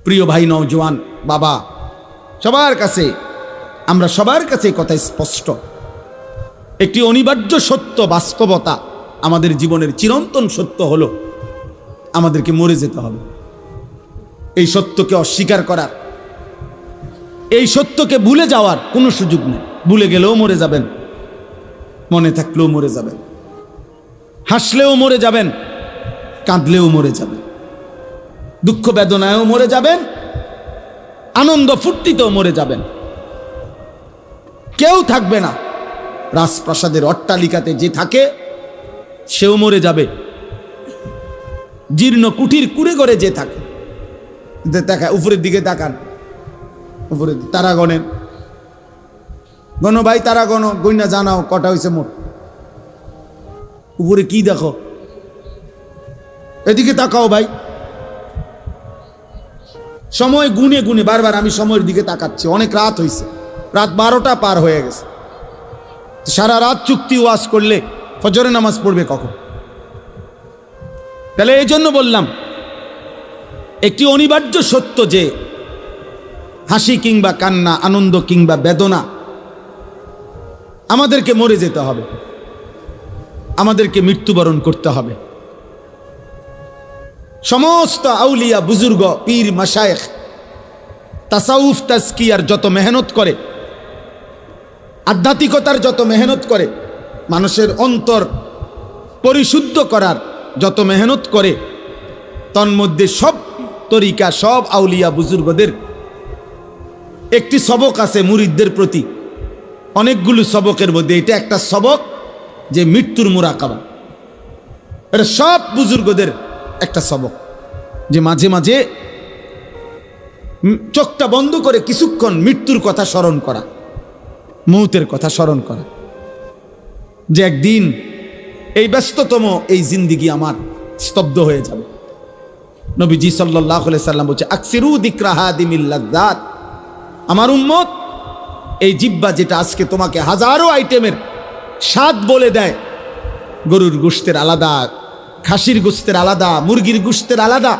প্রিয় ভাই নওজোয়ান বাবা, সবার কাছে আমরা সবার কাছে কথা স্পষ্ট, একটি অনিবার্য সত্য বাস্তবতা আমাদের জীবনের চিরন্তন সত্য হলো আমাদেরকে মরে যেতে হবে। এই সত্যকে অস্বীকার করার, এই সত্যকে ভুলে যাওয়ার কোনো সুযোগ নেই। ভুলে গেলেও মরে যাবেন, মনে থাকলেও মরে যাবেন, হাসলেও মরে যাবেন, কাঁদলেও মরে যাবেন, দুঃখ বেদনায়ও মরে যাবেন, আনন্দ ফুর্তিতেও মরে যাবেন। কেউ থাকবে না। রাজপ্রাসাদের অট্টালিকাতে যে থাকে সেও মরে যাবে, জীর্ণ কুঠির কুড়ে ঘরে যে থাকে, দেখা উপরের দিকে তাকান, উপরে তারা গণেন, গণ ভাই, তারা গণ, গইনা জানাও কটা হয়েছে মোট, উপরে কি দেখো, এদিকে তাকাও ভাই। সময় গুনে গুনে বারবার আমি সময়ের দিকে তাকাচ্ছি, অনেক রাত হয়েছে, রাত 12টা পার হয়ে গেছে। সারা রাত চুক্তি ওয়াজ করলে ফজরের নামাজ পড়বে কখন? তাহলে এই জন্য বললাম, একটি অনিবার্য সত্য যে হাসি কিংবা কান্না, আনন্দ কিংবা বেদনা, আমাদেরকে মরে যেতে হবে, আমাদেরকে মৃত্যুবরণ করতে হবে। সমস্ত আউলিয়া, বুজুর্গ, পীর, মাশায়েখ তাসাউফ তাজকিয়ার যত মেহনত করে, আধ্যাত্মিকতার যত মেহনত করে, মানুষের অন্তর পরিশুদ্ধ করার যত মেহনত করে, তন্মধ্যে সব তরিকা, সব আউলিয়া বুজুর্গদের একটি সবক আছে মুরিদদের প্রতি। অনেকগুলো সবকের মধ্যে এটা একটা সবক, যে মৃত্যুর মুরাকাবা। এটা সব বুজুর্গদের একটা সবক, যে মাঝে মাঝে চোখটা বন্ধ করে কিছুক্ষণ মৃত্যুর কথা স্মরণ করা, মৌতের কথা স্মরণ করা, যে একদিন এই ব্যস্ততম এই জিন্দিগি আমার স্তব্ধ হয়ে যাবে। নবীজি সাল্লাল্লাহু আলাইহি সাল্লাম বলছে, আকসিরু যিকরা হাদিমিল লাযযাত, আমার উম্মত এই জিহ্বা যেটা আজকে তোমাকে হাজারো আইটেমের স্বাদ বলে দেয়, গরুর গোশতের আলাদা, খাসির গোশতের আলাদা, মুরগির গোশতের আলাদা,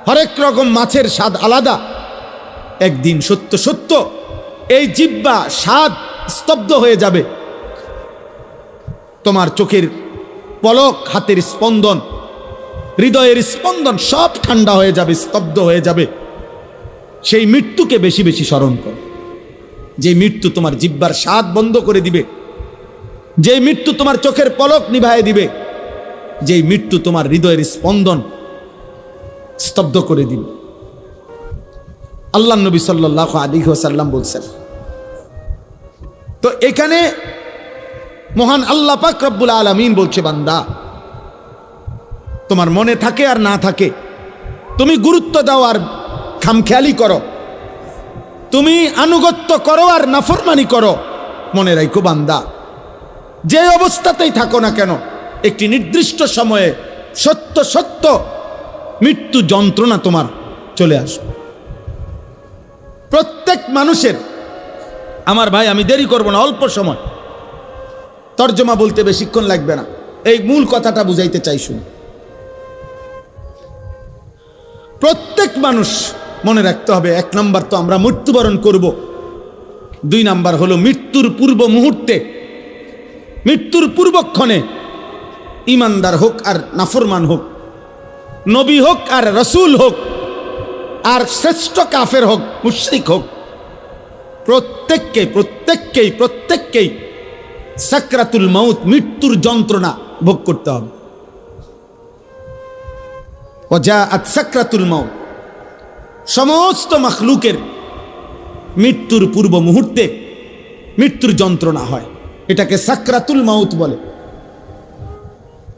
হরেক রকম মাছের স্বাদ আলাদা, একদিন সত্য সত্য এই জিহ্বা স্বাদ স্তব্ধ হয়ে যাবে। তোমার চোখের পলক, হাতের স্পন্দন, হৃদয়ের স্পন্দন সব ঠান্ডা হয়ে যাবে, স্তব্ধ হয়ে যাবে। সেই মৃত্যুকে বেশি বেশি স্মরণ কর, যে মৃত্যু তোমার জিহ্বার স্বাদ বন্ধ করে দিবে, যে মৃত্যু তোমার চোখের পলক নিভায়ে দিবে, যে মৃত্যু তোমার হৃদয়ের স্পন্দন স্তব্ধ করে দিবে। আল্লাহ নবী সাল্লাল্লাহু আলাইহি ওয়াসাল্লাম বলছেন। তো এখানে মহান আল্লাহ পাক রব্বুল আলামিন বলছে, বান্দা তোমার মনে থাকে আর না থাকে, তুমি গুরুত্ব দাও আর খামখেয়ালি করো, তুমি আনুগত্য করো আর নাফরমানি করো, মনে রাখো বান্দা, যে অবস্থাতেই থাকো না কেন, একটি নির্দিষ্ট সময়ে সত্য সত্য মৃত্যু যন্ত্রণা তোমার চলে আসবে। প্রত্যেক মানুষের, আমার ভাই আমি দেরি করব না, অল্প সময় তর্জমা বলতে বেশিক্ষণ লাগবে না, এই মূল কথাটা বুঝাইতে চাই। শুনুন, প্রত্যেক মানুষ মনে রাখতে হবে, 1 নাম্বার তো আমরা মৃত্যুবরণ করব, 2 নাম্বার হলো মৃত্যুর পূর্ব মুহূর্তে, মৃত্যুর পূর্বক্ষণে ইমানদার হোক আর নাফরমান হোক, নবী হোক আর রসুল হোক, আর শ্রেষ্ঠ কাফের হোক, মুশরিক হোক, প্রত্যেককেই সাকরাতুল মাউত, মৃত্যুর যন্ত্রণা ভোগ করতে হবে। ওয়াজাআত সাকরাতুল মাউত, সমস্ত মাখলুকের মৃত্যুর পূর্ব মুহূর্তে মৃত্যুর যন্ত্রণা হয়, এটাকে সাকরাতুল মাউত বলে,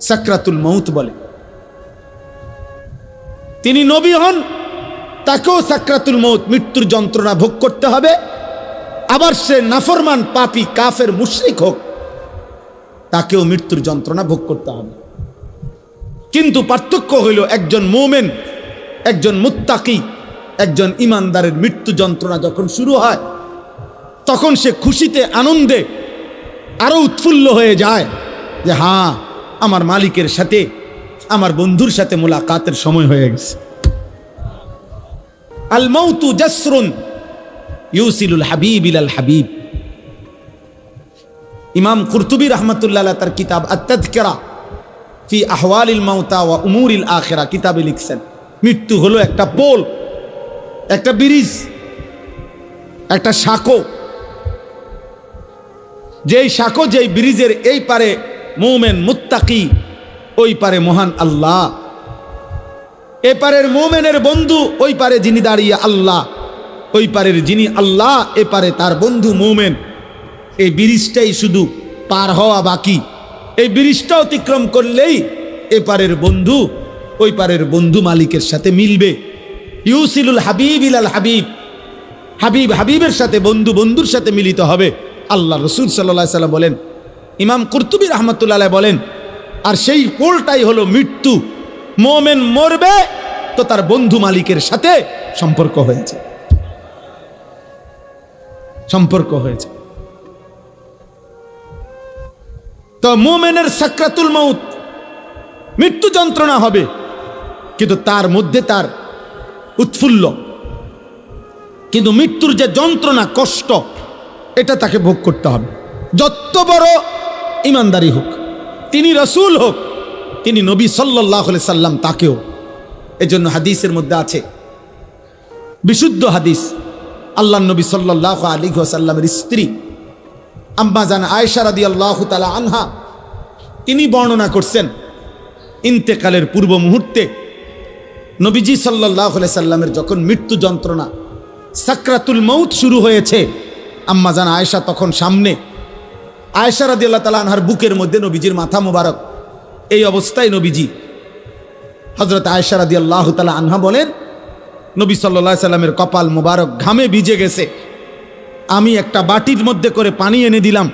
সাকরাতুল মাউত বলে। তিনি নবী হন, তাকেও সাকরাতুল মাউত, মৃত্যুর যন্ত্রণা ভোগ করতে হবে। আবার সে নাফরমান, পাপী, কাফের, মুশরিক হোক, তাকেও মৃত্যুর যন্ত্রণা ভোগ করতে হবে। কিন্তু পার্থক্য হইল, একজন মুমিন, একজন মুত্তাকি, একজন ইমানদারের মৃত্যু যন্ত্রণা যখন শুরু হয়, তখন সে খুশিতে, আনন্দে আরো উৎফুল্ল হয়ে যায়, যে হ্যাঁ, আমার মালিকের সাথে, আমার বন্ধুর সাথে মোলাকাতের সময় হয়ে গেছে। আল মাউতু জাসরুন ইউসিলুল হাবিব ইলাল হাবিব। ইমাম কুরতুবী রাহমাতুল্লাহ আলাইহি তার কিতাব আত-তাযকিরা ফি আহওয়ালিল মাউতা ওয়া উমুরিল আখিরা কিতাবে লিখছেন, মৃত্যু হলো একটা পোল, একটা ব্রিজ, একটা সাঁকো। যেই সাঁকো, যেই ব্রিজের এই পারে মুমিন মুত্তাকি, ওই পারে মহান আল্লাহ। এপারের মুমিনের বন্ধু, ওই পারে যিনি দাঁড়িয়ে আল্লাহ, ওই পারের যিনি আল্লাহ, এপারে তার বন্ধু মুমিন। এই ব্রিজটাই শুধু পার হওয়া বাকি। এই ব্রিজটা অতিক্রম করলেই এপারের বন্ধু ওই পারের বন্ধু মালিকের সাথে মিলবে। ইউসিলুল হাবিব ইলাল হাবিব, হাবিব হাবিবের সাথে, বন্ধু বন্ধুর সাথে মিলিত হবে। আল্লাহ রসুল সাল্লাল্লাহু আলাইহি সাল্লাম বলেন, ইমাম কুরতুবী রাহমাতুল্লাহ আলাইহি বলেন, আর সেই পোলটাই হলো মৃত্যু। মুমিন মরবে তো তার বন্ধু মালিকের সাথে সম্পর্ক হয়েছে, সম্পর্ক হয়েছে। তো মুমিনের সাকরাতুল মাউত, মৃত্যু যন্ত্রণা হবে, কিন্তু তার মধ্যে তার উৎফুল্ল। কিন্তু মৃত্যুর যে যন্ত্রণা, কষ্ট, এটা তাকে ভোগ করতে হবে। যত বড় ইমানদারি হোক, তিনি রাসূল হোক, তিনি নবী সাল্লাল্লাহু আলাইহি সাল্লাম, তাকেও। এজন্য হাদিসের মধ্যে আছে, বিশুদ্ধ হাদিস, আল্লাহর নবী সাল্লাল্লাহু আলাইহি ওয়াসাল্লামের স্ত্রী আম্মা জান আয়েশা রাদিয়াল্লাহু তাআলা আনহা, তিনি বর্ণনা করছেন, ইন্তেকালের পূর্ব মুহূর্তে নবীজি সাল্লাল্লাহু আলাইহি সাল্লামের যখন মৃত্যু যন্ত্রণা, সাকরাতুল মাউত শুরু হয়েছে, আম্মা জান আয়েশা তখন সামনে, আয়েশা রাদিয়াল্লাহু তাআলা আনহার বুকের মধ্যে নবীজির মাথা মোবারক। এই অবস্থায় নবীজি, হযরত আয়েশা রাদিয়াল্লাহু তাআলা আনহা বলেন, নবী সাল্লাল্লাহু আলাইহি সাল্লামের কপাল মোবারক ঘামে ভিজে গেছে। আমি একটা বাটির মধ্যে করে পানি এনে দিলাম।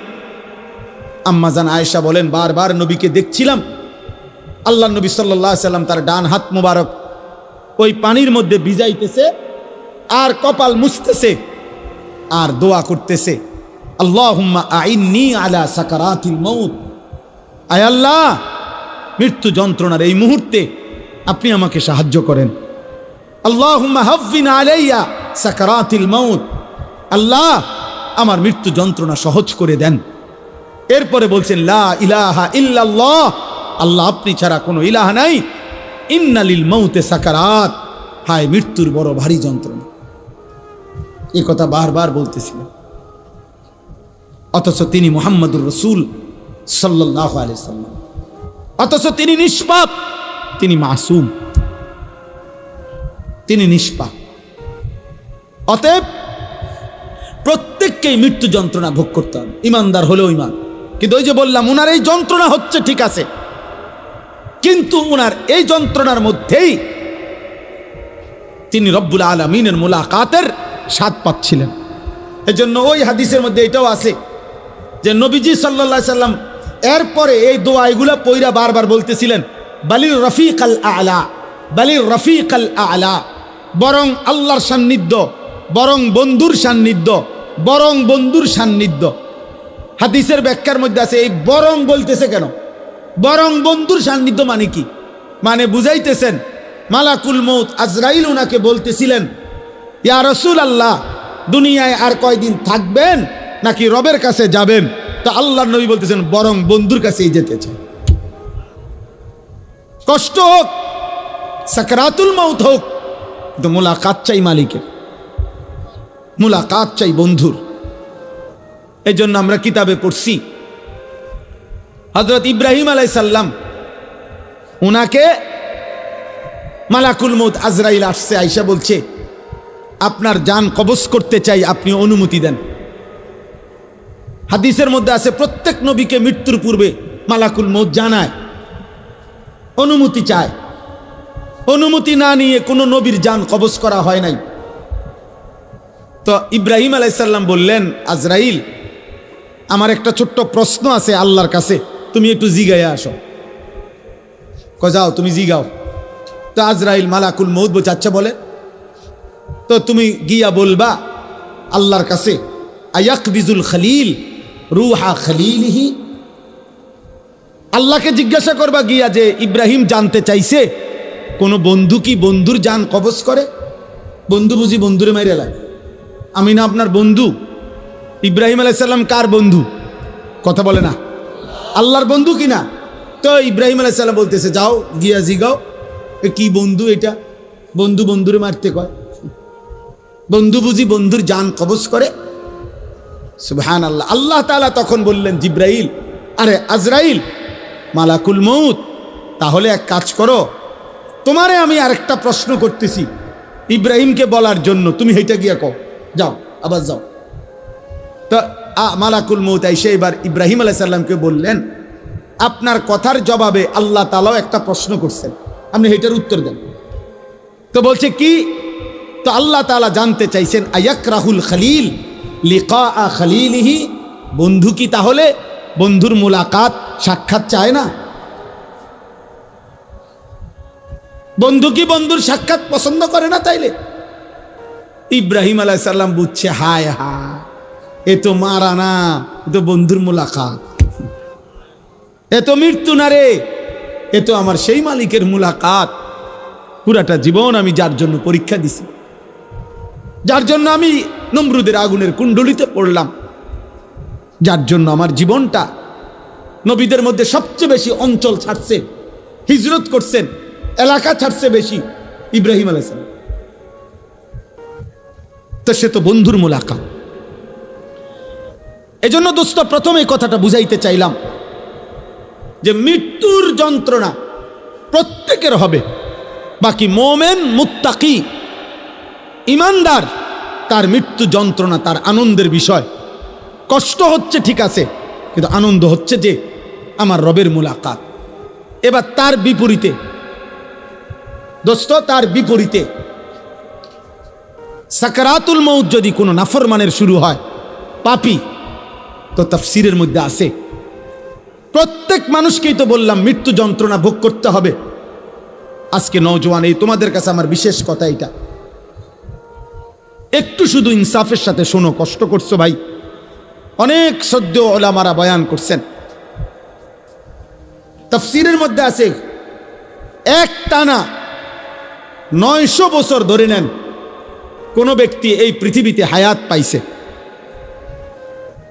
আম্মা জান আয়েশা বলেন, বারবার নবীকে দেখছিলাম, আল্লাহ নবী সাল্লাল্লাহু আলাইহি সাল্লাম তার ডান হাত মোবারক ওই পানির মধ্যে ভিজাইতেছে আর কপাল মুছতেছে আর দোয়া করতেছে, আল্লাহুম্মা আইন্নি আলা সাকারাতিল মাউত, আয় আল্লাহ, মৃত্যু যন্ত্রণার এই মুহূর্তে আপনি আমাকে সাহায্য করেন। আল্লাহুম্মা হাফফিন আলাইয়া সাকারাতিল মাউত, আল্লাহ আমার মৃত্যু যন্ত্রণা সহজ করে দেন। এরপরে বলছেন, লা ইলাহা ইল্লাল্লাহ, আল্লাহ আপনি ছাড়া কোনো ইলাহ নাই, ইন্নালিল মাউতে সাকারাত, হায় মৃত্যুর বড় ভারী যন্ত্রণা। এই কথা বারবার বলতেছিলেন, অথচ তিনি মুহাম্মদুর রাসূল সাল্লাল্লাহু আলাইহি সাল্লাম, অথচ তিনি নিষ্পাপ, তিনি মাসুম, তিনি নিষ্পাপ। অতএব প্রত্যেককেই মৃত্যু যন্ত্রণা ভোগ করতে হবে, ইমানদার হলেও ইমান। কিন্তু ওই যে বললাম, উনার এই যন্ত্রণা হচ্ছে ঠিক আছে, কিন্তু উনার এই যন্ত্রণার মধ্যেই তিনি রব্বুল আলামিনের মুলাকাতের স্বাদ পাচ্ছিলেন। এজন্য ওই হাদিসের মধ্যে এটাও আছে যে নবীজি সাল্লাল্লাহু আলাইহি সাল্লাম এরপরে এই দোয়া এগুলা পয়রা বারবার বলতেছিলেন, বালির রফিক আল আলা, বালির রফিক আল আলা, বরং আল্লাহর সান্নিধ্য, বরং বন্ধুর সান্নিধ্য, বরং বন্ধুর সান্নিধ্য। হাদিসের ব্যাখ্যার মধ্যে আছে, এই বরং বলতেছে কেন? বরং বন্ধুর সান্নিধ্য মানে কি? মানে বুঝাইতেছেন, মালাকুল মউত আজরাইল উনাকে বলতেছিলেন, ইয়া রাসূলুল্লাহ, দুনিয়ায় আর কয়দিন থাকবেন নাকি রবের কাছে যাবেন? তো আল্লাহর নবী বলতেছেন, বরং বন্ধুর কাছেই যেতে চাই। কষ্ট হোক, সাকরাতুল মাউত হোক, কিন্তু মুলাকাত চাই মালিকের, মুলাকাত চাই বন্ধুর। এই জন্য আমরা কিতাবে পড়ছি, হযরত ইব্রাহিম আলাইহিস সালাম, উনাকে মালাকুল মউত আজরাইল আসছে, আয়েশা বলছে, আপনার জান কবজ করতে চাই, আপনি অনুমতি দেন। হাদিসের মধ্যে আছে, প্রত্যেক নবীকে মৃত্যুর পূর্বে মালাকুল মউত জানায়, অনুমতি চায়। অনুমতি না নিয়ে কোনো নবীর জান কবজ করা হয় নাই। তো ইব্রাহিম আলাইহিস সালাম বললেন, আজরাইল, আমার একটা ছোট্ট প্রশ্ন আছে আল্লাহর কাছে, তুমি একটু জিগাইয়া আসো। যাও, তুমি জিগাও। তো আজরাইল মালাকুল মউত বলছে, আচ্ছা বলে। তো তুমি গিয়া বলবা আল্লাহর কাছে, আয়াকবিজুল খলিল রুহা খলিলিহি, আল্লাহকে জিজ্ঞাসা করবা গিয়া যে ইব্রাহিম জানতে চাইছে কোন বন্ধু কি বন্ধুর জান কবজ করে? বন্ধু বুঝি বন্ধুরে মাইরে এলাই? আমি না আপনার বন্ধু? ইব্রাহিম আলাইহিস সালাম কার বন্ধু? কথা বলে না, আল্লাহর বন্ধু কিনা? তো ইব্রাহিম আলাইহিস সালাম বলতেছে, যাও গিয়া জিগাও কি বন্ধু এটা? বন্ধু বন্ধুরে মারতে কয়? বন্ধু বুঝি বন্ধুর জান কবজ করে? সুবহানাল্লাহ। আল্লাহ তাআলা তখন বললেন, জিব্রাইল, আরে আজরাইল, মালাকুল মউত, তাহলে এক কাজ করো, তোমারে আমি আরেকটা প্রশ্ন করতেছি ইব্রাহিমকে বলার জন্য, তুমি হেঁটে গিয়া কও, যাও, আবার যাও। তো মালাকুল মউত এসে এবার ইব্রাহিম আলাইহিস সালামকে বললেন, আপনার কথার জবাবে আল্লাহ তাআলাও একটা প্রশ্ন করছেন, আপনি হেটার উত্তর দেন। তো বলছে কি? তো আল্লাহ তাআলা জানতে চাইছেন, আয়াকরাহুল খলিল লিকা খলিলিহি, বন্ধু কি তাহলে বন্ধুর মুলাকাত সাক্ষাৎ চায় না? বন্ধু কি বন্ধুর সাক্ষাৎ পছন্দ করে না? তাইলে ইব্রাহিম আলাইহিস সালাম বুঝছে, হায় হায়, এ তো মারা না, এ তো বন্ধুর মুলাকাত, এ তো মৃত্যু না রে, এ তো আমার সেই মালিকের মুলাকাত। পুরাটা জীবন আমি যার জন্য পরীক্ষা দিছি, যার জন্য আমি নমরুদের আগুনের কুণ্ডলিতে পড়লাম, যার জন্য আমার জীবনটা নবীদের মধ্যে সবচেয়ে বেশি অঞ্চল ছাড়ছে, হিজরত করছেন, এলাকা ছাড়ছে বেশি, ইব্রাহিম আলাইহিস সালাম। তো সে তো বন্ধুর মুলাকাত। এজন্য দোস্ত, প্রথমে কথাটা বুঝাইতে চাইলাম যে মৃত্যুর যন্ত্রণা প্রত্যেকের হবে, বাকি মোমেন মুত্তাকি ইমানদার তার মৃত্যু যন্ত্রণা তার আনন্দের বিষয়। কষ্ট হচ্ছে ঠিক আছে, কিন্তু আনন্দ হচ্ছে যে আমার রবের মুলাকাত। এবার তার বিপরীতে দোস্ত, তার বিপরীতে সাকারাতুল মউত যদি কোনো নাফরমানের শুরু হয়, পাপী, তো তাফসীরের মধ্যে আছে প্রত্যেক মানুষকেই তো বললাম মৃত্যু যন্ত্রণা ভোগ করতে হবে। আজকে নওজোয়ান, এই তোমাদের কাছে আমার বিশেষ কথা এটা, একটু শুধু ইনসাফের সাথে শোনো, কষ্ট করছো ভাই। অনেক সদ্য ওলামারা বয়ান করছেন, তাফসীরের মধ্যে আছে এক টানা 900 বছর ধরে নেন কোন ব্যক্তি এই পৃথিবীতে হায়াত পাইছে,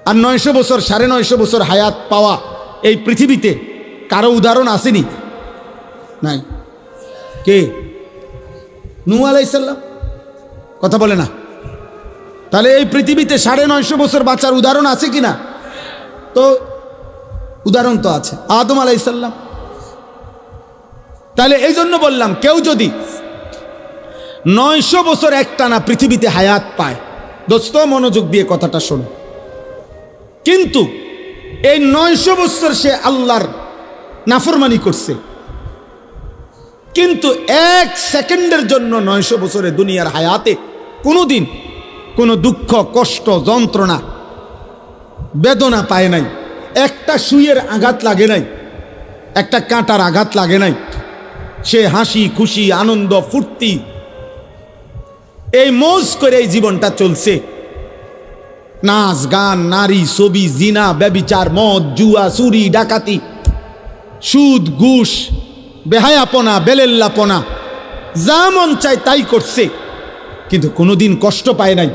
আর 900 বছর 950 বছর হায়াত পাওয়া এই পৃথিবীতে কারো উদাহরণ আসেনি? নাই। কে? নূহ আলাইহিস সালাম। কথা বলে না? তাহলে এই পৃথিবীতে 950 বছর বাঁচার উদাহরণ আছে কিনা? তো উদাহরণ তো আছে, আদম আলাইহিস সালাম। তাহলে এই জন্য বললাম, কেউ যদি 900 বছর একটানা পৃথিবীতে হায়াত পায়, দোস্ত মনোযোগ দিয়ে কথাটা শোনো, কিন্তু এই 900 বছর সে আল্লাহর নাফরমানি করছে, কিন্তু 1 সেকেন্ডের জন্য 900 বছরে দুনিয়ার হায়াতে কোনোদিন কোনো দুঃখ, কষ্ট, যন্ত্রণা, বেদনা পায় নাই, একটা সুইয়ের আঘাত লাগে নাই, একটা কাঁটার আঘাত লাগে নাই, সে হাসি খুশি আনন্দ ফুর্তি এই মৌজ করে এই জীবনটা চলছে। নাচ গান, নারী, ছবি, জিনা, ব্যভিচার, মদ, জুয়া, চুরি, ডাকাতি, সুদ, ঘুষ, বেহায়াপনা, বেলেল্লাপনা, যা মন চায় তাই করছে, কিন্তু কোনোদিন কষ্ট পায় নাই।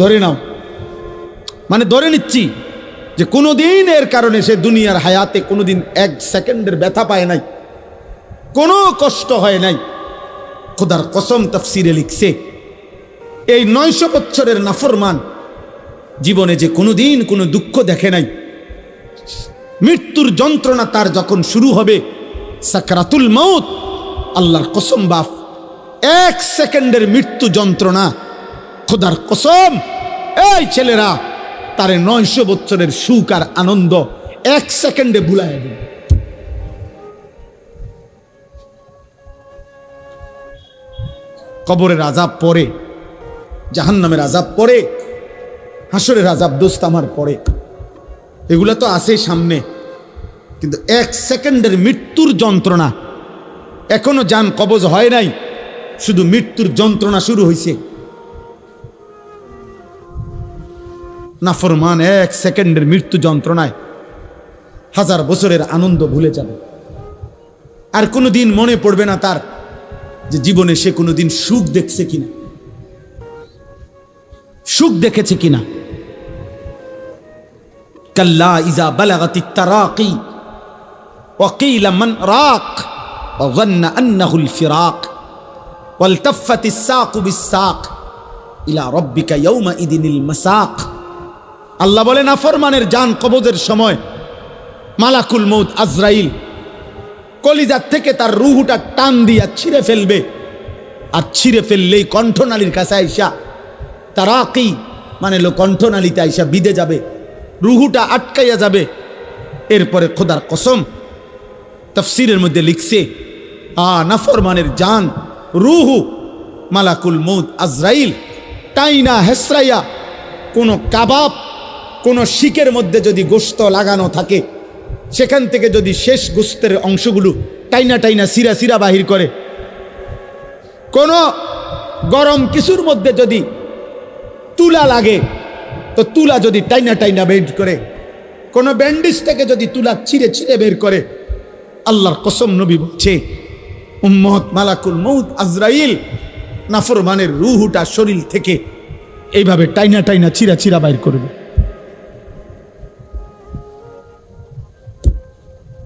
ধরে নাও, মানে ধরে নিচ্ছি যে কোনোদিন এর কারণে সে দুনিয়ার হায়াতে কোনোদিন 1 সেকেন্ডের ব্যথা পায় নাই, কোনো কষ্ট হয় নাই। খোদার কসম তাফসীরে লিখছে, এই 900 বছরের নাফরমান জীবনে যে কোনোদিন কোনো দুঃখ দেখে নাই, মৃত্যুর যন্ত্রণা তার যখন শুরু হবে, সাকরাতুল মউত, আল্লাহর কসম বাপ, 1 সেকেন্ডের মৃত্যু যন্ত্রণা, খোদার কসম এই ছেলেরা তারে 900 বছরের সুখ আর আনন্দ 1 সেকেন্ডে ভুলাইয়া দেবে। কবরের আযাব পরে, জাহান্নামের আযাব পরে, হাসরের আযাব দোস্ত আমার পরে, এগুলা তো আছে সামনে, কিন্তু 1 সেকেন্ডের মৃত্যুর যন্ত্রণা এখনো জান কবজ হয় নাই, শুধু মৃত্যুর যন্ত্রণা শুরু হয়েছে। নাফরমান 1 সেকেন্ডের মৃত্যু যন্ত্রণায় 1000 বছরের আনন্দ ভুলে যাবে, আর কোনোদিন মনে পড়বে না তার যে জীবনে সে কোনোদিন সুখ দেখছে কিনা। সুখ দেখেছে কিনা? কাল্লা ইজা বালাগাতিত তারাকি ওয়া কিলা মান রাক ওয়া যান্না আন্নাহুল ফিরাক ওয়ালতাফাতিস সাকু বিস-সাক ইলা রাব্বিকা ইয়াওমা ইদিনিল মাসাক। আল্লাহ বলেন নাফরমানের জান কবজের সময় মালাকুল মউত আজরাইল কলিজার থেকে তার রূহটা টান দিয়া ছিঁড়ে ফেলবে, আর ছিঁড়ে ফেললেই কণ্ঠনালীর কাছে আইসা তারাকি মানে কণ্ঠনালীতে আইসা বিদে যাবে, রুহুটা আটকাইয়া যাবে। এরপরে খোদার কসম তাফসীরের মধ্যে লিখছে নাফরমানের জান রুহু মালাকুল মউত আজরাইল টাইনা হেসরাইয়া কোনো কাবাব কোনো শিকের মধ্যে যদি গোশত লাগানো থাকে সেখান থেকে যদি শেষ গোশতের অংশগুলো টাইনা টাইনা সিরা সিরা বাহির করে, কোনো গরম কিছুর মধ্যে যদি তুলা লাগে তো তুলা যদি টাইনা টাইনা বের করে, কোনো ব্যান্ডেজ থেকে যদি তুলা ছিঁড়ে ছিঁড়ে বের করে, আল্লাহর কসম নবী বলছে উম্মত মালাকুল মউত আজরাইল নাফরমানের রূহটা শরীর থেকে এইভাবে টাইনা টাইনা ছিঁড়া ছিঁড়া বাইর করবে।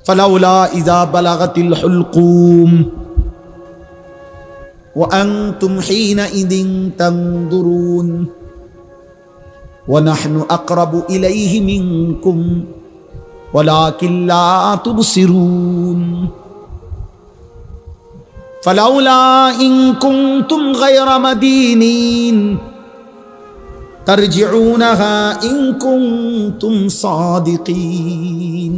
ফালাউলা ইযা বালাগাতিল হুলকুম ওয়া আনতুম হিনাইযিন তানদুরুন ওয়া নাহনু আকরাবু ইলাইহি মিনকুম ওয়ালাকিন লা তুবসিরুন ফালাউলা ইন কুনতুম গায়রা মাদিনিন তারজিউনাহা ইন কুনতুম সাদিকিন।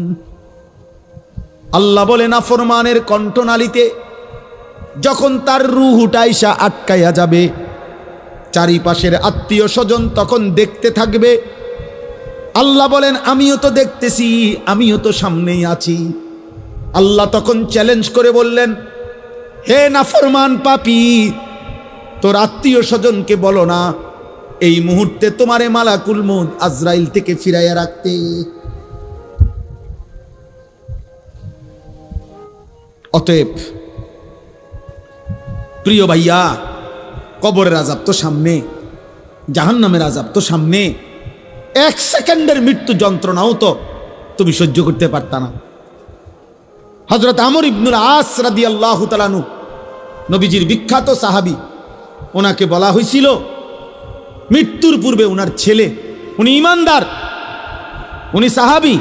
আল্লাহ বলে নাফরমানের কণ্ঠনালীতে যখন তার রূহটা আইসা আটকাইয়া যাবে, চারিপাশের আত্মীয় স্বজন তখন দেখতে থাকবে। আল্লাহ বলেন আমিও তো দেখতেছি, আমিও তো সামনেই আছি। আল্লাহ তখন চ্যালেঞ্জ করে বললেন, হে নাফরমান পাপী, তোর আত্মীয় স্বজনকে বলো না এই মুহূর্তে তোমারে মালাকুল মউত আজরাইল থেকে ফিরাইয়া রাখতে। অতএব প্রিয় ভাইয়া, কবরের আযাব তো সামনে, জাহান্নামের আযাব তো সামনে, এক সেকেন্ডের মৃত্যু যন্ত্রণাও তো তুমি সহ্য করতে পারতা না। হযরত আমর ইবনুল আস রাদিয়াল্লাহু তাআলা আনহু নবীজির বিখ্যাত সাহাবী, ওনাকে বলা হয়েছিল মৃত্যুর পূর্বে ওনার ছেলে, উনি ইমানদার, উনি সাহাবী,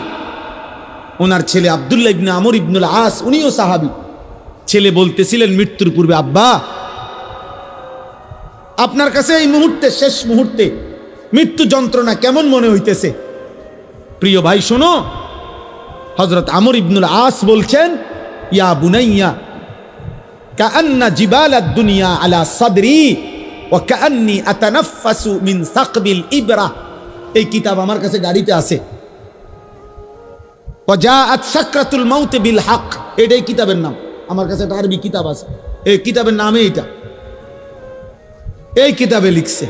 ওনার ছেলে আব্দুল্লাহ ইবনে আমর ইবনুল আস উনিও সাহাবী। ছেলে বলতেছিলেন মৃত্যুর পূর্বে, আব্বা আপনার কাছে এই মুহূর্তে, শেষ মুহূর্তে মৃত্যু যন্ত্রণা কেমন মনে হইতেছে? প্রিয় ভাই শোনো, হযরত আমর ইবনুল আস বলছেন, ইয়া বুনাইয়া কাআন্না জিবালাদ দুনিয়া আলা সাদরি ওয়া কাআন্নি আতানাফাসু মিন সাকবিল ইবরা। এই কিতাব আমার কাছে গাড়িতে আছে। ওয়া জাআত সাকরাতুল মাউত বিল হক, এটাই কিতাবের নাম। আমার কাছে একটা আরবি কিতাব আছে, এই কিতাবের নামে এটা, এই কিতাবে লিখছে।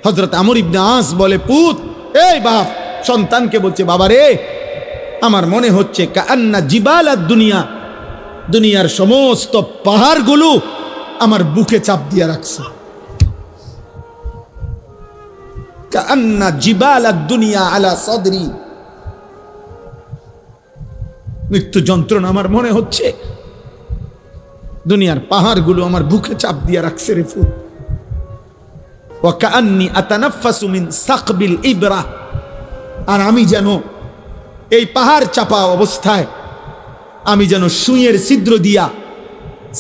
হযরত আমর ইবনে আস বলে, পুত, এই বাপ সন্তানকে বলছে, বাবা রে, আমার মনে হচ্ছে কাআন্না জিবালাদ দুনিয়া, দুনিয়ার সমস্ত পাহাড়গুলো আমার বুকে চাপ দিয়ে রাখছে। কাআন্না জিবালাদ দুনিয়া আলা সাদরি, মৃত্যু যন্ত্রণা আমার মনে হচ্ছে দুনিয়ার পাহাড়গুলো আমার বুকে চাপ দিয়ে রাখছে রে ফুট। ওয়া কাআন্নি আতানাফাসু মিন সাকবিল ইবরা, আর আমি যেন এই পাহাড় চাপা অবস্থায় আমি যেন সুইয়ের ছিদ্র দিয়া,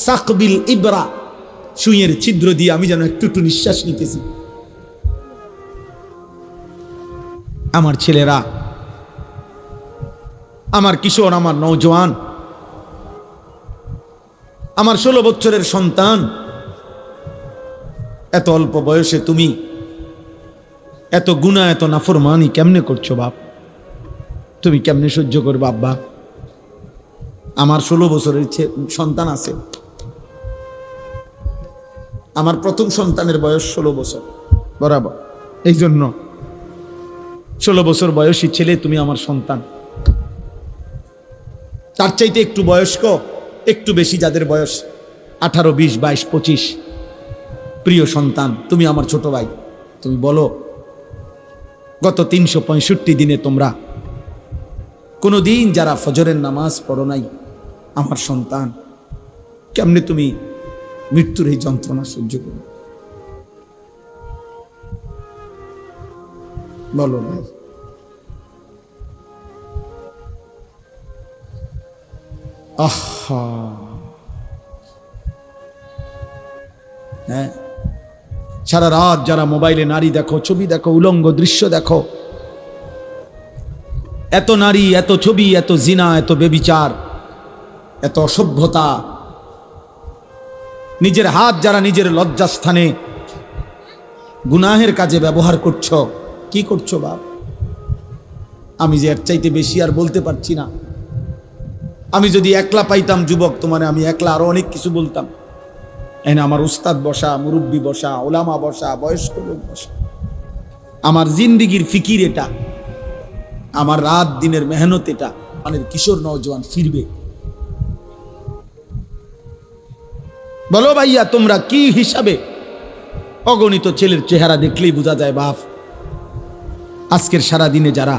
সাকবিল ইবরা, সুইয়ের ছিদ্র দিয়ে আমি যেন একটু একটু নিঃশ্বাস নিতেছি। আমার ছেলেরা, আমার কিশোর, আমার নওজোয়ান, আমার 16 বছরের সন্তান, এত অল্প বয়সে তুমি এত গুনাহ, এত নাফরমানি কেমনে করছো বাপ? তুমি কেমনে সহ্য করবে আব্বা? আমার 16 বছরের সন্তান আছে। আমার প্রথম সন্তানের বয়স 16 বছর বরাবর। এই জন্য 16 বছর বয়সী ছেলে তুমি আমার সন্তান। তার চাইতে একটু বয়স্ক, একটু বেশি যাদের বয়স 18, 20, 22, 25, প্রিয় সন্তান, তুমি আমার ছোট ভাই, তুমি বলো গত 365 দিনে তোমরা কোনো দিন যারা ফজরের নামাজ পড়ো নাই, আমার সন্তান, কেমনে তুমি মৃত্যুর এই যন্ত্রণা সহ্য করো? বলো ভাই। আহা, হ্যাঁ, সারা রাত যারা মোবাইলে নারী দেখো, ছবি দেখো, উলঙ্গ দৃশ্য দেখো, এত নারী, এত ছবি, এত জিনা, এত বেবিচার, এত অসভ্যতা, নিজের হাত যারা নিজের লজ্জাস্থানে গুনাহের কাজে ব্যবহার করছো, কি করছো বাপ? আমি যে এর চাইতে বেশি আর বলতে পারছি না। আমি যদি একলা পাইতাম যুবক তোমারে, আমি একলা আরো অনেক কিছু বলতাম। এনে আমার উস্তাদ বসা, মুরব্বী বসা, ওলামা বসা, বয়স্ক লোক বসা। আমার জিন্দিগির ফিকির এটা, আমার রাত দিনের মেহনত এটা। মানে কিশোর নওজোয়ান ফিরবে। বলো ভাইয়া, তোমরা কি হিসাবে? অগণিত ছেলের চেহারা দেখলেই বোঝা যায় বাপ, আজকের সারা দিনে যারা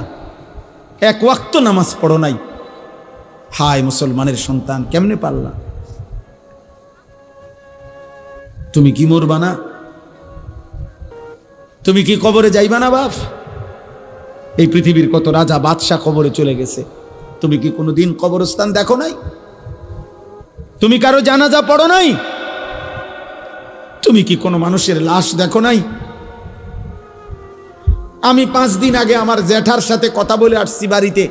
এক ওয়াক্ত নামাজ পড়ো নাই, হায় মুসলমানের সন্তান, কেমনে পারলা? তুমি কি মরবা না? তুমি কি কবরে যাইবা না বাপ? এই পৃথিবীর কত রাজা বাদশাহ কবরে চলে গেছে, তুমি কি কোনোদিন কবরস্থান দেখো নাই? তুমি কারো জানাজা পড়ো নাই? তুমি কি কোনো মানুষের লাশ দেখো নাই? আমি 5 দিন আগে আমার জ্যাঠার সাথে কথা বলে আসছি বাড়িতে,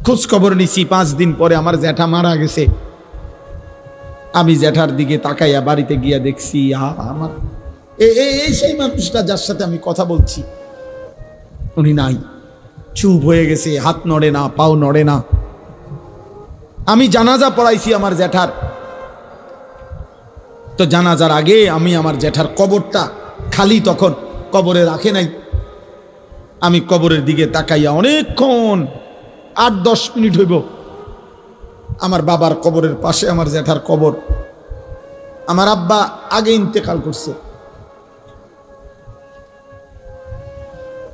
খোঁজ খবর নিছি। 5 দিন পরে আমার জ্যাঠা মারা গেছে। আমি জ্যাঠার দিকে তাকাইয়া বাড়িতে গিয়া দেখছি, আমার এই সেই মানুষটা যার সাথে আমি কথা বলছি, উনি নাই, চুপ হয়ে গেছে, হাত নড়ে না, পাও নড়ে না। আমি জানাজা পড়াইছি আমার জ্যাঠার, তো জানাজার আগে আমি আমার জ্যাঠার কবরটা খালি, তখন কবরে রাখে নাই। আমি কবরের দিকে তাকাইয়া অনেকক্ষণ, 8-10 মিনিট হইব, আমার বাবার কবরের পাশে আমার জ্যাঠার কবর। আমার আব্বা আগে ইন্তেকাল করছে।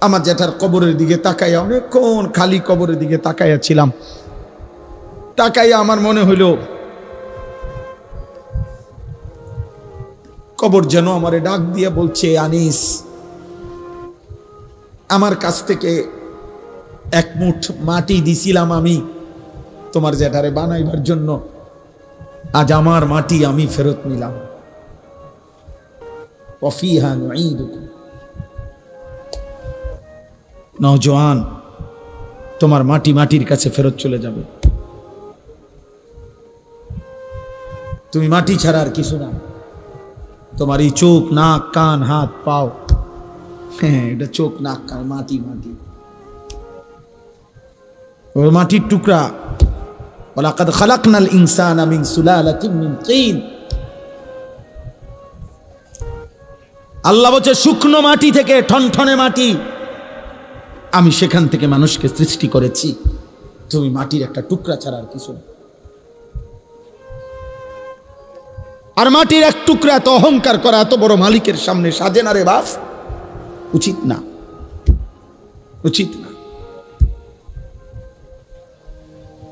আমার জ্যাঠার কবরের দিকে তাকাইয়া অনেকক্ষণ খালি কবরের দিকে তাকাইয়া ছিলাম। তাকাইয়া আমার মনে হইল কবর যেন আমারে ডাক দিয়ে বলছে, আনিস, আমার কাছ থেকে 1 মুঠ মাটি দিছিলাম আমি তোমার জ্যাঠারে বানাইবার জন্য, আজ আমার মাটি আমি ফেরত নিলাম। ওয়াফিহা নুঈদুকুম। নওজোয়ান, তোমার মাটি মাটির কাছে ফেরত চলে যাবে। তুমি মাটি ছাড়া আর কিছু না। তোমার এই চোখ, নাক, কান, হাত, পাও, হ্যাঁ, এটা চোখ, নাক, কান, মাটি, মাটি, ওই মাটির টুকরা। ওয়ালাকাদ খালাকনাল ইনসানা মিন সুলালাতিন মিন তিন। আল্লাহ বলছে, শুকনো মাটি থেকে, ঠনঠনে মাটি, আমি সেখান থেকে মানুষকে সৃষ্টি করেছি। তুমি মাটির একটা টুকরা ছাড়া আর কিছু না। আর মাটির এক টুকরা এত অহংকার করা এত বড় মালিকের সামনে সাজে না রে বাপ, উচিত না, উচিত না।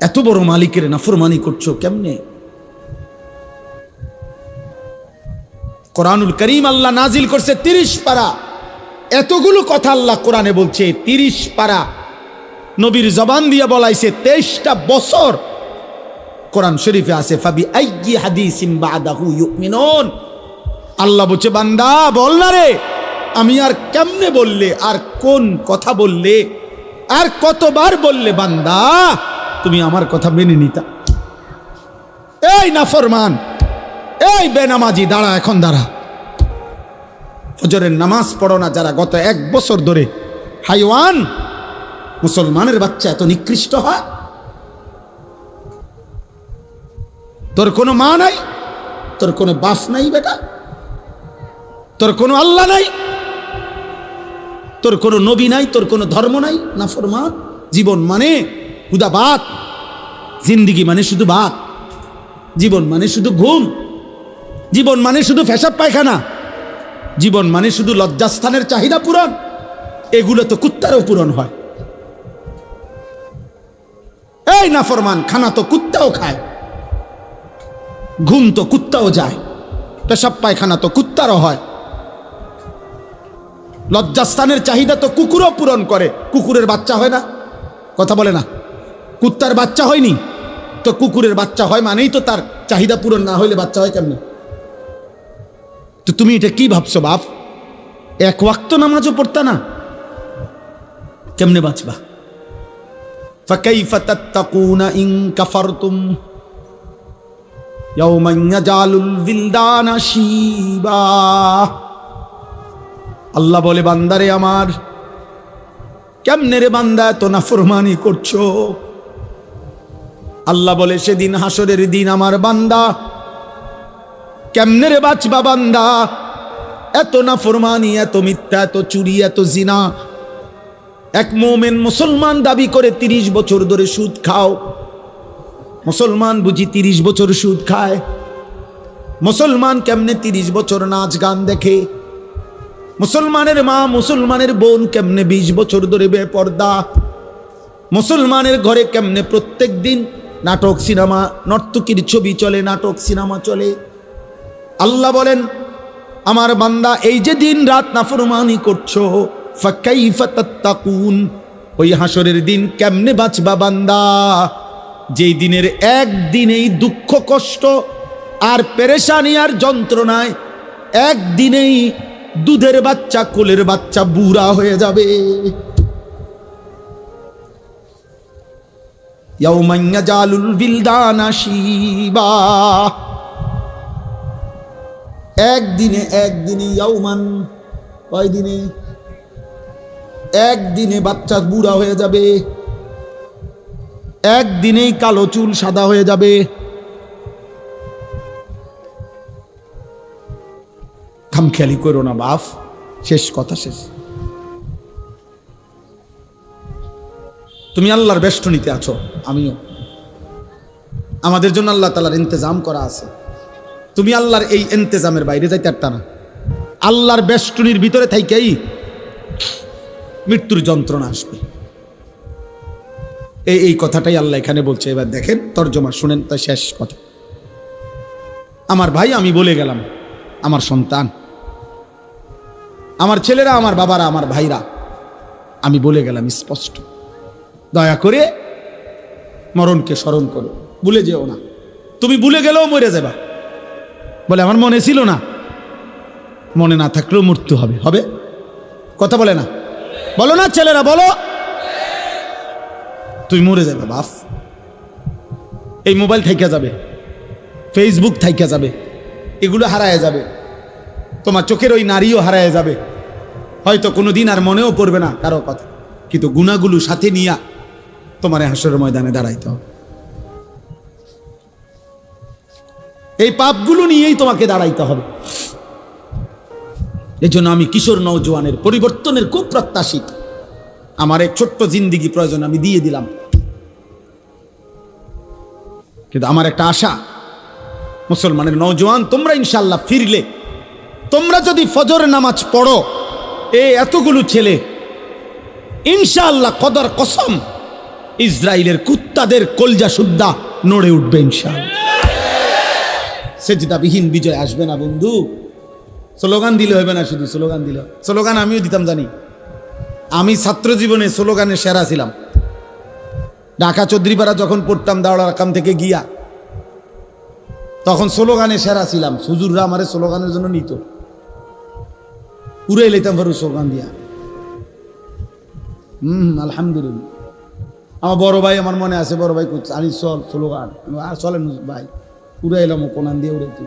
এত বড় মালিকের নাফরমানি করছো কেমনে? কোরআনুল করিম আল্লাহ নাজিল করছে 30 পারা। এতগুলো কথা আল্লাহ কোরআনে বলছে, 30 পারা নবীর জবান দিয়ে বলাইছে, 23টা বছর কোরআন শরীফে আছে। ফাবি আইয়ি হাদিসিম বাদাহু ইউমিনুন। আল্লাহ বলছে, বান্দা বল না রে, আমি আর কেমনে বললে, আর কোন কথা বললে, আর কতবার বললে বান্দা তুমি আমার কথা মেনে নিতা? এই নাফরমান, এই বেনামাজি, দাঁড়া, এখন দাঁড়া। ফজরের নামাজ পড়ো না যারা, গত 1 বছর ধরে হাইওয়ান মুসলমানের বাচ্চা এত নিকৃষ্ট হয়? তোর কোনো মা নাই, তোর কোনো বাপ নাই বেটা, তোর কোনো আল্লাহ নাই, তোর কোনো নবী নাই, তোর কোনো ধর্ম নাই। নাফরমান। জীবন মানে হুদা ভাত, জিন্দিগি মানে শুধু ভাত, জীবন মানে শুধু ঘুম, জীবন মানে শুধু পেশাব পায়খানা, জীবন মানে শুধু লজ্জাস্থানের চাহিদা পূরণ, এগুলো তো কুত্তারও পূরণ হয়। এই নাফরমান, খানা তো কুত্তাও খায়, ঘুম তো কুত্তাও যায়, পেশাব পায়খানা তো কুত্তারও হয়, লজ্জাস্থানের চাহিদা তো কুকুরও পূরণ করে। কুকুরের বাচ্চা হয় না? কথা বলে না? কুত্তার বাচ্চা হয়নি তো কুকুরের বাচ্চা হয়, মানেই তো তার চাহিদা পূরণ না হইলে বাচ্চা হয় কেমনে? তো তুমি এটা কি ভাবছো বাপ? এক ওয়াক্ত নামাজও পড়তা না, কেমনে বাঁচবা? ফাকাইফা তাত্তাকুনা ইন কাফারতুম ইয়াওমান ইয়াজালুল বিলদানা শিবা। আল্লাহ বলে, বান্দারে আমার, কেমনে রে বান্দা এত নাফরমানি করছো? আল্লাহ বলে, সেদিন হাসরের দিন আমার বান্দা কেমনে রে বাঁচবা বান্দা? এত নাফরমানি, এত মিথ্যা, এত চুরি, এত জিনা। এক মোমেন মুসলমান দাবি করে 30 বছর ধরে সুদ খাও। মুসলমান বুঝি 30 বছর সুদ খায়? মুসলমান কেমনে 30 বছর নাচ গান দেখে? মুসলমানের মা, মুসলমানের বোন কেমনে 20 বছর ধরে বেপর্দা? মুসলমানের ঘরে কেমনে প্রত্যেক দিন নাটক সিনেমা, নর্তকীর ছবি চলে, নাটক সিনেমা চলে? আল্লাহ বলেন, আমার বান্দা এই যে দিন রাত নাফরমানি করছো, ফাকাইফা তাত্তাকুন, ওই হাসরের দিন কেমনে বাঁচবা বান্দা? যেই দিনের একদিনেই দুঃখ কষ্ট আর পেরেশানি আর যন্ত্রণায় একদিনেই দুধের বাচ্চা, কোলের বাচ্চা বুড়া হয়ে যাবে। ইয়াউমান ইয়াজালুল বিলদানা শিবা। একদিনে, একদিনে, ইয়াউমান, কয়দিনে? একদিনে বাচ্চা বুড়া হয়ে যাবে, একদিনেই কালো চুল সাদা হয়ে যাবে। খামখেয়ালি করো না বাপ, শেষ কথা শেষ। তুমি আল্লাহর বেষ্টনীতে আছো, আমিও। আমাদের জন্য আল্লাহ তাআলার ইন্তজাম করা আছে। তুমি আল্লাহর এই ইন্তজামের বাইরে যাইতে পারতা না। আল্লাহর বেষ্টনীর ভিতরে থাইকেই মৃত্যুর যন্ত্রণা আসবে। এই কথাটাই আল্লাহ এখানে বলছে। এবার দেখেন তর্জমা শুনেন, তাই শেষ কথা। আমার ভাই, আমি বলে গেলাম, আমার সন্তান, আমার ছেলেরা, আমার বাবারা, আমার ভাইরা, আমি বলে গেলাম স্পষ্ট, দয়া করে মরণকে স্মরণ করো, ভুলে যেও না। তুমি ভুলে গেলেও মরে যাবা। বলে আমার মনে ছিল না, মনে না থাকলেও মৃত্যু হবে, হবে? কথা বলে না? বলো না ছেলেরা, বলো। তুই মরে যাবে বাপ। এই মোবাইল থাইকা যাবে, ফেসবুক থাইকা যাবে, এগুলো হারায় যাবে। তোমার চোখের ওই নারীও হারায় যাবে, হয়তো কোনোদিন আর মনেও পড়বে না কারো কথা, কিন্তু গুণাগুলো সাথে নিয়া তোমার হাসরের ময়দানে দাঁড়াইতে হবে। এই পাপগুলো নিয়েই তোমাকে দাঁড়াইতে হবে। এই জন্য আমি কিশোর নওজোয়ানের পরিবর্তনের খুব প্রত্যাশী। আমার এক ছোট্ট জিন্দিগি প্রয়োজন, আমি দিয়ে দিলাম। কিন্তু আমার একটা আশা, মুসলমানের নওজোয়ান তোমরা ইনশাআল্লাহ ফিরলে, তোমরা যদি ফজর নামাজ পড়ো, এতগুলো ছেলে ইনশাআল্লাহ কদর কসম ইসরায়েলের কুত্তাদের কলজা সুদ্ধা নড়ে উঠবে ইনশাআল্লাহ। সেজদাবিহীন বিজয় আসবে না বন্ধু। স্লোগান দিলে হবে না, শুধু স্লোগান দিলে। স্লোগান আমিও দিতাম, জানি। আমি ছাত্র জীবনে স্লোগানে সেরা ছিলাম। ঢাকা চৌধুরীপাড়া যখন পড়তাম দাওড়া রাকাম থেকে গিয়া, তখন স্লোগানে সেরা ছিলাম। হুজুররা আমারে স্লোগানের জন্য নিত, উড়াই লইতাম ফেরু স্লোগান দিয়া। আলহামদুলিল্লাহ। আমার বড় ভাই, আমার মনে আছে, বড় ভাই আনি চল স্লোগান, আর চলেন ভাই, উড়াইলাম কোনান দিয়ে উড়াইতে।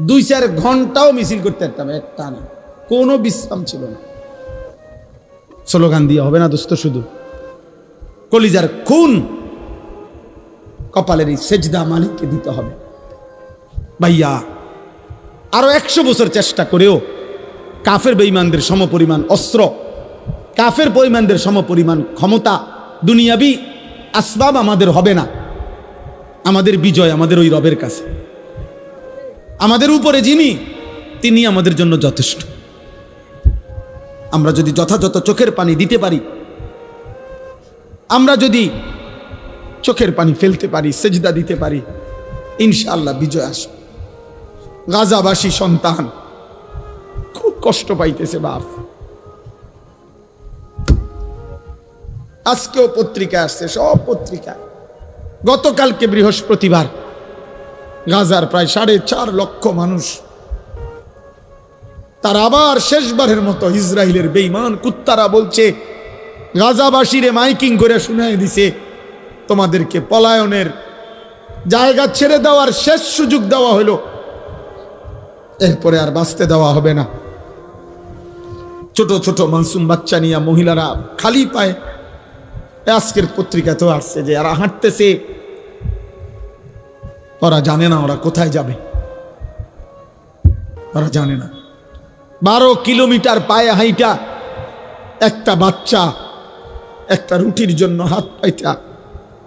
2-4 ঘন্টাও মিছিল করতে পারতাম, একটা না, কোনো বিশ্রাম ছিল না। স্লোগান দিয়ে হবে না দোস্ত, শুধু কলিজার খুন, কপালের এই সেজদা মালিককে দিতে হবে। ভাইয়া, আরো 100 বছর চেষ্টা করেও কাফের বেঈমানদের সমপরিমাণ অস্ত্র, কাফের বেঈমানদের সমপরিমাণ ক্ষমতা, দুনিয়াবি আসবাব আমাদের হবে না। আমাদের বিজয় আমাদের ওই রবের কাছে। আমাদের উপরে যিনি তিনি আমাদের জন্য যথেষ্ট। আমরা যদি যথাযথ চোখের পানি দিতে পারি, আমরা যদি চোখের পানি ফেলতে পারি, সেজদা দিতে পারি, ইনশাআল্লাহ বিজয় আসবে। গাজাবাসী সন্তান খুব কষ্ট পাইতেছে বাপ। আজকেও পত্রিকা আসছে, সব পত্রিকা। গতকালকে বৃহস্পতিবার গাজার প্রায় 4.5 লক্ষ মানুষ, তারা আবার শেষবারের মতো ইসরায়েলের বেঈমান কুত্তারা বলছে, গাজাবাসীরে মাইকিং করে শুনাই দিছে, তোমাদেরকে পলায়নের জায়গা ছেড়ে দেওয়ার শেষ সুযোগ দেওয়া হলো, এরপরে আর বাঁচতে দেওয়া হবে না। ছোট ছোট মাসুম বাচ্চা নিয়ে মহিলারা খালি পায়ে, আজকের পত্রিকাতেও আসছে যে এরা হাঁটতেছে, ওরা জানে না ওরা কোথায় যাবে, ওরা জানে না। 12 কিলোমিটার পায়ে হাইটা একটা বাচ্চা একটা রুটির জন্য হাত পাইতা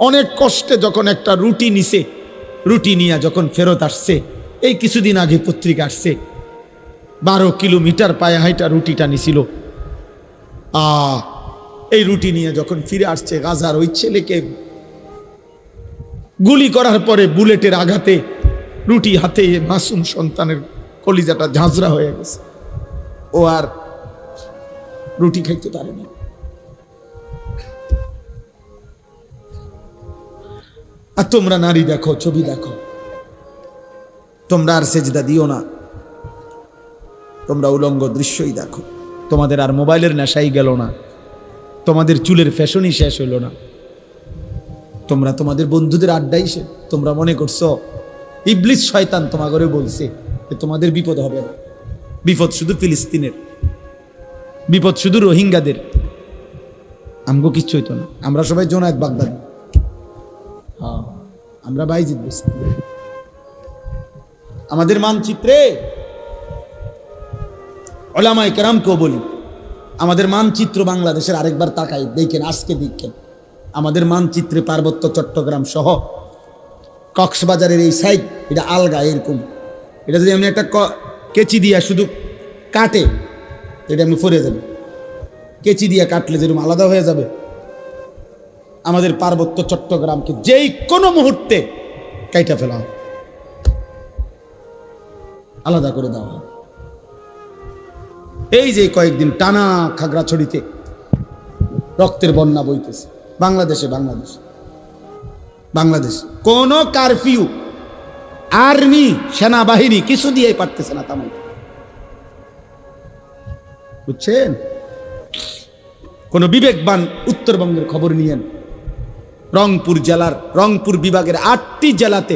অনেক কষ্টে যখন একটা রুটি নিছে, রুটি নিয়ে যখন ফেরত আসছে, এই কিছুদিন আগে পত্রিকা আসছে, 12 কিলোমিটার পায়ে হাইটা রুটিটা নিছিল। এই রুটি নিয়ে যখন ফিরে আসছে, গাজার ওই ছেলেকে গুলি করার পরে বুলেটের আঘাতে রুটি হাতে মাসুম সন্তানের কলিজাটা ঝাঁঝরা হয়ে গেছে, ও আর রুটি খাইতে পারেনি। আর তোমরা নারী দেখো, ছবি দেখো, তোমরা আর সেজদা দিও না, তোমরা উলঙ্গ দৃশ্যই দেখো। তোমাদের আর মোবাইলের নেশাই গেল না, তোমাদের চুলের ফ্যাশনই শেষ হইল না, তোমরা তোমাদের বন্ধুদের আড্ডাই শেষ। তোমরা মনে করছো ইবলিস শয়তান তোমাগরে বলছে যে তোমাদের বিপদ হবে না। বিপদ শুধু ফিলিস্তিনের, বিপদ শুধু রোহিঙ্গাদের, আমগো কিচ্ছু হইতো না। আমরা সবাই জোনায়েত বাগদাদি, আমরা বাইজিদ বুঝতে। আমাদের মানচিত্রে ওলামায়ে কেরামকেও বলি, আমাদের মানচিত্র বাংলাদেশের আরেকবার তাকাই দেখেন, আজকে দেখেন আমাদের মানচিত্রে পার্বত্য চট্টগ্রাম সহ কক্সবাজারের এই সাইড, এটা আলগা এরকম। এটা যদি আমি একটা কেচি দিয়া শুধু কাটে, এটা আমি ফরে যাবে। কেচি দিয়া কাটলে যেরকম আলাদা হয়ে যাবে, আমাদের পার্বত্য চট্টগ্রামকে যেই কোনো মুহূর্তে কাইটা ফেলা হয়, আলাদা করে দেওয়া হয়। এই যে কয়েকদিন টানা খাগড়াছড়িতে রক্তের বন্যা বইতেছে, বাংলাদেশে কোন কারফিউ, আর্মি, সেনাবাহিনী কিছু দিয়ে পারতেছে না থামাইতে, বুঝছেন? কোন বিবেকবান উত্তরবঙ্গের খবর নিয়েন, রংপুর জেলার, রংপুর বিভাগের 8টি জেলাতে